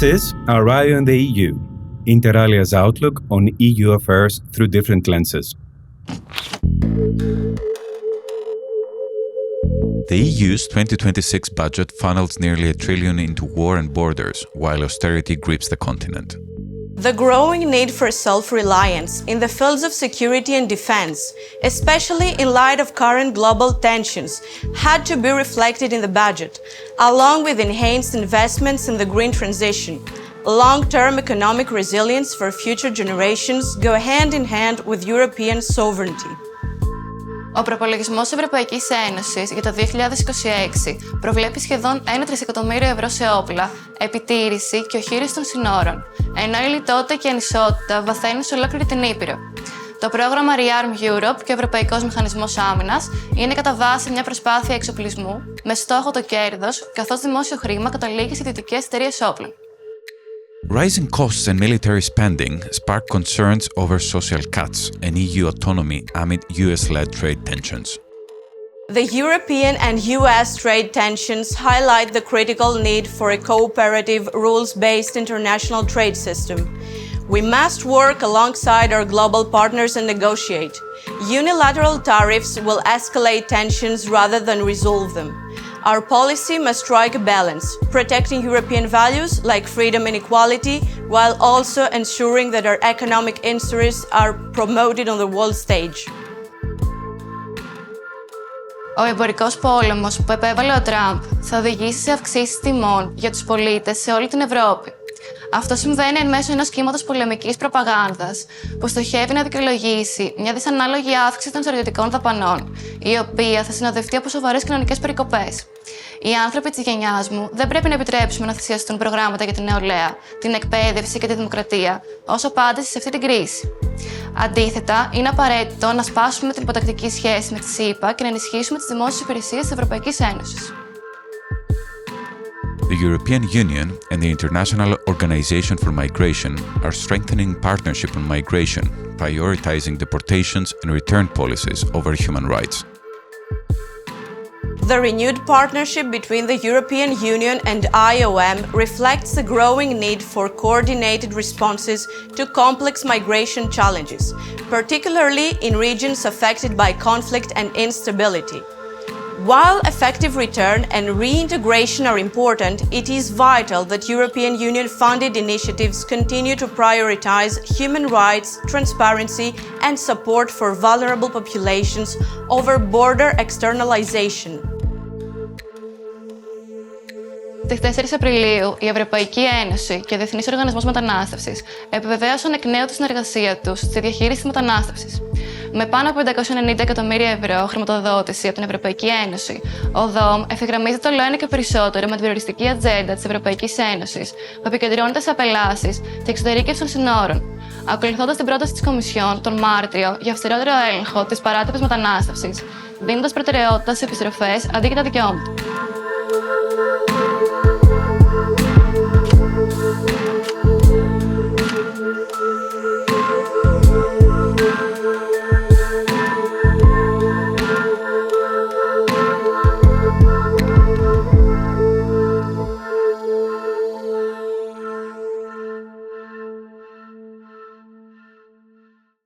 This is Our Eye on the EU, Inter Alia's outlook on EU affairs through different lenses. The EU's 2026 budget funnels nearly $1 trillion into war and borders, while austerity grips the continent. The growing need for self-reliance in the fields of security and defense, especially in light of current global tensions, had to be reflected in the budget, along with enhanced investments in the green transition. Long-term economic resilience for future generations go hand in hand with European sovereignty. Ο προπολογισμός της Ευρωπαϊκής Ένωσης για το 2026 προβλέπει σχεδόν 1 τρισεκατομμύριο ευρώ σε όπλα, επιτήρηση και οχύρωση των συνόρων, ενώ η λιτότητα και η ανισότητα βαθαίνουν σε ολόκληρη την Ήπειρο. Το πρόγραμμα Rearm Europe και ο Ευρωπαϊκός Μηχανισμός Άμυνας είναι κατά βάση μια προσπάθεια εξοπλισμού με στόχο το κέρδος, καθώς δημόσιο χρήμα καταλήγει σε ιδιωτικές εταιρείες όπλων. Rising costs and military spending spark concerns over social cuts and EU autonomy amid US-led trade tensions. The European and US trade tensions highlight the critical need for a cooperative, rules-based international trade system. We must work alongside our global partners and negotiate. Unilateral tariffs will escalate tensions rather than resolve them. Our policy must strike a balance, protecting European values like freedom and equality, while also ensuring that our economic interests are promoted on the world stage. Ο εμπορικός πόλεμος που επέβαλε ο Τραμπ θα οδηγήσει σε αυξήσεις τιμών για τους πολίτες σε όλη την Ευρώπη. Αυτό συμβαίνει εν μέσω ενός κύματος πολεμικής προπαγάνδας που στοχεύει να δικαιολογήσει μια δυσανάλογη αύξηση των στρατιωτικών δαπανών, η οποία θα συνοδευτεί από σοβαρές κοινωνικές περικοπές. Οι άνθρωποι της γενιάς μου δεν πρέπει να επιτρέψουμε να θυσιαστούν προγράμματα για την νεολαία, την εκπαίδευση και τη δημοκρατία ως απάντηση σε αυτή την κρίση. Αντίθετα, είναι απαραίτητο να σπάσουμε την υποτακτική σχέση με τη ΣΥΠΑ και να ενισχύσουμε τις δημόσιες υπηρεσίες της Ευρωπαϊκής Ένωσης. The European Union and the International Organization for Migration are strengthening partnership on migration, prioritizing deportations and return policies over human rights. The renewed partnership between the European Union and IOM reflects the growing need for coordinated responses to complex migration challenges, particularly in regions affected by conflict and instability. While effective return and reintegration are important, it is vital that European Union-funded initiatives continue to prioritize human rights, transparency, and support for vulnerable populations over border externalization. Στις 4 Απριλίου, η Ευρωπαϊκή Ένωση και ο Διεθνής Οργανισμός Μετανάστευσης επιβεβαίωσαν εκ νέου τη συνεργασία τους στη διαχείριση της μετανάστευσης. Με πάνω από 590 εκατομμύρια ευρώ χρηματοδότηση από την Ευρωπαϊκή Ένωση, ο ΔΟΜ ευθυγραμμίζεται όλο ένα και περισσότερο με την περιοριστική ατζέντα της Ευρωπαϊκής Ένωσης, που επικεντρώνεται σε απελάσεις και εξωτερήκευση των συνόρων, ακολουθώντας την πρόταση της Κομισιόν τον Μάρτιο για αυστηρότερο έλεγχο της παράτυπης μετανάστευσης, δίνοντας προτεραιότητα σε επιστροφές αντί για τα δικαιώματα.